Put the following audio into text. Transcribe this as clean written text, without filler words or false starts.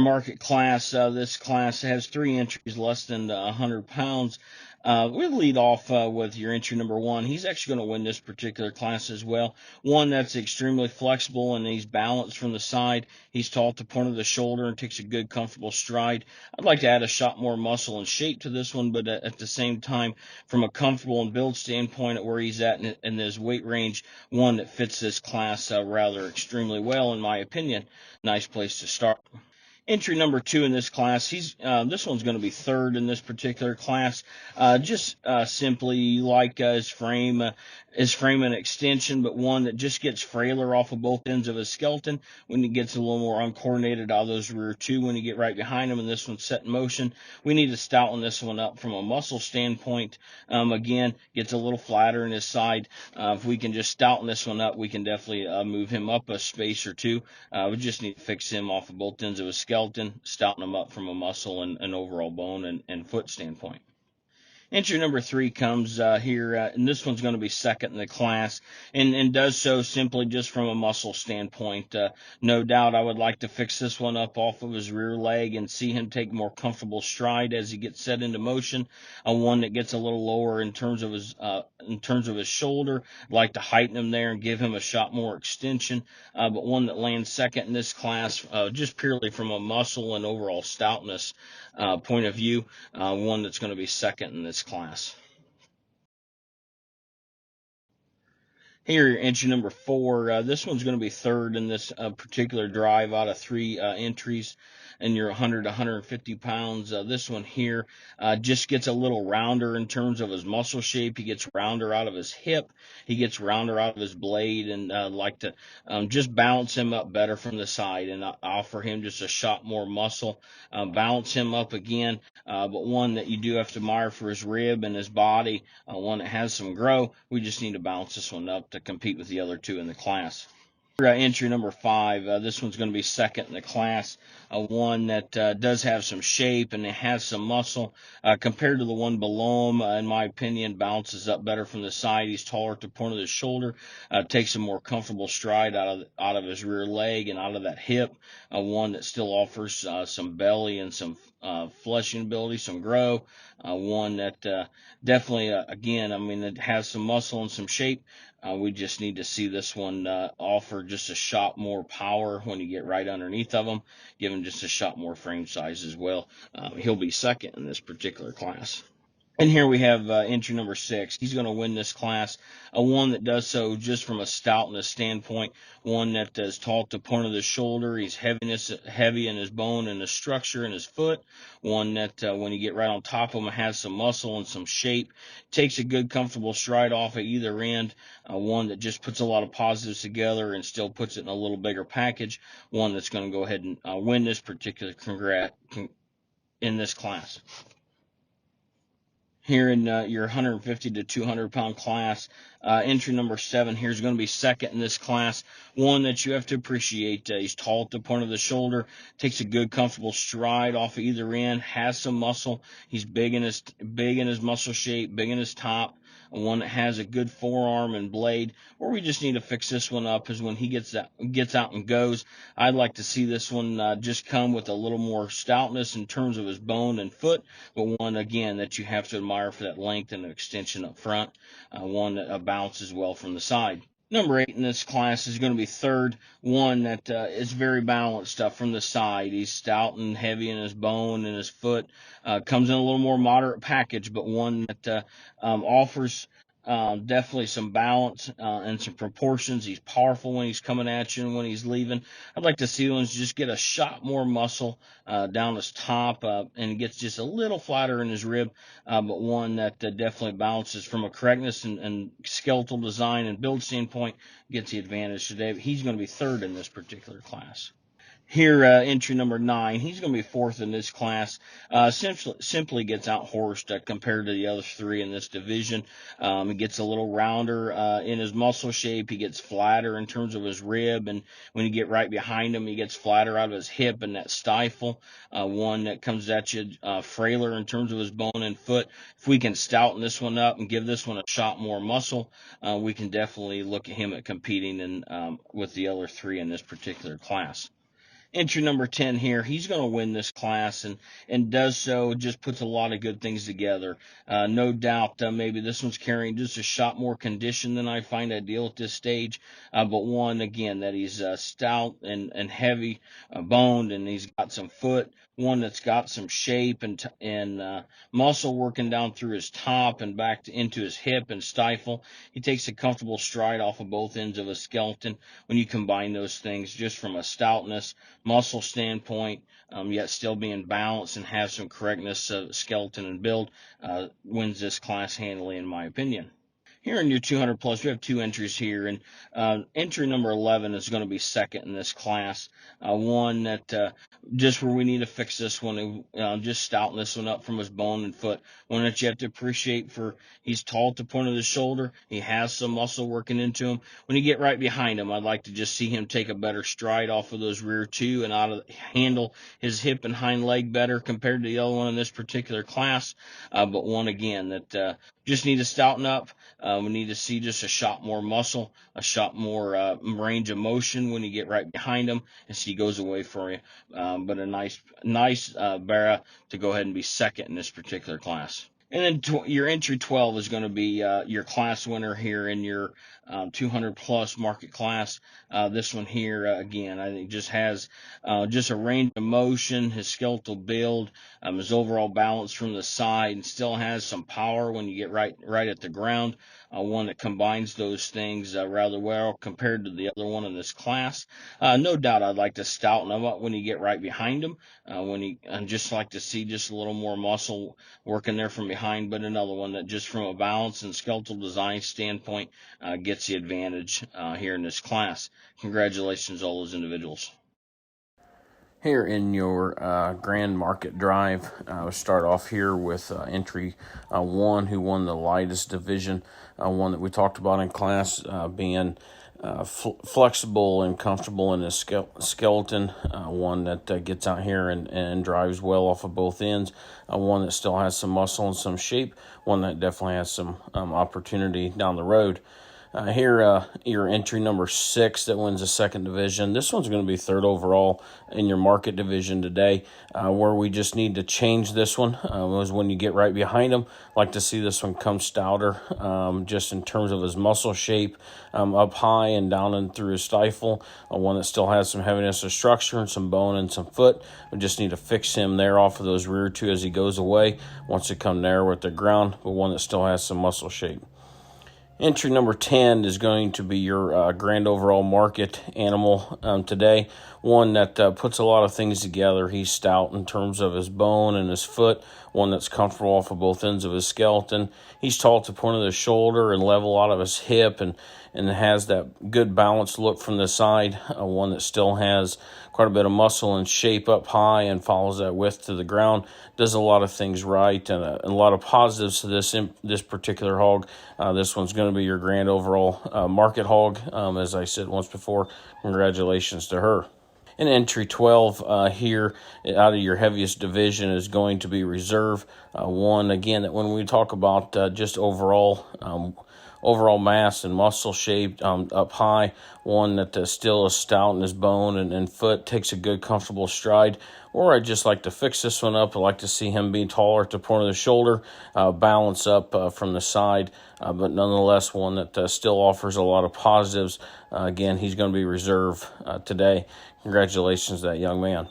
market class. This class has 3 entries less than 100 pounds. We'll lead off with your entry number 1. He's actually going to win this particular class as well. One that's extremely flexible and he's balanced from the side. He's tall at the point of the shoulder and takes a good, comfortable stride. I'd like to add a shot more muscle and shape to this one, but at the same time, from a comfortable and build standpoint at where he's at in his weight range, one that fits this class rather extremely well, in my opinion. Nice place to start. Entry number 2 in this class, this one's going to be third in this particular class. Just simply like his frame and extension, but one that just gets frailer off of both ends of his skeleton when he gets a little more uncoordinated out of those rear 2 when you get right behind him, and this one's set in motion. We need to stouten this one up from a muscle standpoint. Again, gets a little flatter in his side. If we can just stouten this one up, we can definitely move him up a space or 2. We just need to fix him off of both ends of his skeleton, stouten him up from a muscle and overall bone and foot standpoint. Entry number 3 comes here, and this one's going to be second in the class, and does so simply just from a muscle standpoint. No doubt I would like to fix this one up off of his rear leg and see him take more comfortable stride as he gets set into motion. One that gets a little lower in terms of his shoulder. I'd like to heighten him there and give him a shot more extension, but one that lands second in this class just purely from a muscle and overall stoutness point of view. One that's going to be second in this class. Here, entry number 4, this one's going to be third in this particular drive out of 3 entries, and you're 100 to 150 pounds. This one here just gets a little rounder in terms of his muscle shape. He gets rounder out of his hip. He gets rounder out of his blade, and like to just balance him up better from the side and offer him just a shot more muscle. Balance him up again, but one that you do have to admire for his rib and his body, one that has some grow. We just need to balance this one up to compete with the other 2 in the class. Entry number 5, this one's going to be second in the class, one that does have some shape and it has some muscle compared to the one below him. In my opinion, balances up better from the side. He's taller at the point of the shoulder, takes a more comfortable stride out of his rear leg and out of that hip. One that still offers some belly and some fleshing ability, some grow. One that definitely, again, I mean, it has some muscle and some shape. We just need to see this one offer just a shot more power when you get right underneath of him. Give him just a shot more frame size as well. He'll be second in this particular class. And here we have entry number 6. He's going to win this class. One that does so just from a stoutness standpoint. One that is tall at the point of the shoulder. He's heavy in his bone and his structure in his foot. One that when you get right on top of him has some muscle and some shape. Takes a good, comfortable stride off at either end. One that just puts a lot of positives together and still puts it in a little bigger package. One that's going to go ahead and win this particular in this class. Here in your 150 to 200 pound class, entry number 7 here is going to be second in this class. One that you have to appreciate. He's tall at the point of the shoulder, takes a good, comfortable stride off of either end, has some muscle. He's big in his muscle shape, big in his top. One that has a good forearm and blade. Where we just need to fix this one up is when he gets out and goes. I'd like to see this one just come with a little more stoutness in terms of his bone and foot, but one, again, that you have to admire for that length and extension up front. One that bounces well from the side. Number 8 in this class is going to be third, one that is very balanced from the side. He's stout and heavy in his bone and his foot. Comes in a little more moderate package, but one that offers definitely some balance and some proportions. He's powerful when he's coming at you and when he's leaving. I'd like to see ones just get a shot more muscle down his top and gets just a little flatter in his rib, but one that definitely balances from a correctness and skeletal design and build standpoint, gets the advantage today. But he's going to be third in this particular class. Here, entry number 9, he's going to be fourth in this class. Simply gets out-horsed compared to the other 3 in this division. He gets a little rounder in his muscle shape. He gets flatter in terms of his rib, and when you get right behind him, he gets flatter out of his hip and that stifle. One that comes at you frailer in terms of his bone and foot. If we can stouten this one up and give this one a shot more muscle, we can definitely look at him at competing with the other 3 in this particular class. Entry number 10 here, he's going to win this class and does so, just puts a lot of good things together. No doubt, maybe this one's carrying just a shot more condition than I find ideal at this stage. But one, again, that he's stout and heavy boned, and he's got some foot. One that's got some shape and muscle working down through his top and back into his hip and stifle. He takes a comfortable stride off of both ends of his skeleton. When you combine those things, just from a stoutness, muscle standpoint, yet still being balanced and have some correctness of skeleton and build, wins this class handily, in my opinion. Here in your 200 plus, we have two entries here, and entry number 11 is going to be second in this class. One that just where we need to fix this one, just stouten this one up from his bone and foot. One that you have to appreciate for he's tall at the point of the shoulder. He has some muscle working into him. When you get right behind him, I'd like to just see him take a better stride off of those rear two and handle his hip and hind leg better compared to the other one in this particular class. But one again that just need to stouten up. We need to see just a shot more muscle, a shot more range of motion when you get right behind him as he goes away for you. But a nice Barra to go ahead and be second in this particular class. And then your entry 12 is going to be your class winner here in your 200 plus market class. This one here, again, I think just has just a range of motion, his skeletal build, his overall balance from the side, and still has some power when you get right at the ground. One that combines those things rather well compared to the other one in this class. No doubt I'd like to stouten him up when you get right behind him. I'd just like to see just a little more muscle working there from behind, but another one that just from a balance and skeletal design standpoint gets the advantage here in this class. Congratulations, all those individuals. Here in your Grand Market Drive, we'll start off here with entry 1, who won the lightest division, one that we talked about in class, being flexible and comfortable in his skeleton, one that gets out here and drives well off of both ends, one that still has some muscle and some shape, one that definitely has some opportunity down the road. Here, your entry number 6 that wins the second division. This one's going to be third overall in your market division today. Where we just need to change this one is when you get right behind him. Like to see this one come stouter, just in terms of his muscle shape, up high and down and through his stifle. One that still has some heaviness of structure and some bone and some foot. We just need to fix him there off of those rear two as he goes away. Wants to come narrow at the ground, but one that still has some muscle shape. Entry number 10 is going to be your grand overall market animal today. One that puts a lot of things together. He's stout in terms of his bone and his foot. One that's comfortable off of both ends of his skeleton. He's tall at the point of the shoulder and level out of his hip and has that good balanced look from the side. One that still has quite a bit of muscle and shape up high and follows that width to the ground. Does a lot of things right and a lot of positives to this particular hog. This one's going to be your grand overall market hog. As I said once before, congratulations to her. In entry 12 here, out of your heaviest division, is going to be reserve. One, again, that when we talk about just overall mass and muscle shape up high, one that still is stout in his bone and foot, takes a good, comfortable stride. Or I'd just like to fix this one up. I'd like to see him be taller at the point of the shoulder, balance up from the side, but nonetheless one that still offers a lot of positives. Again, he's going to be reserve today. Congratulations to that young man.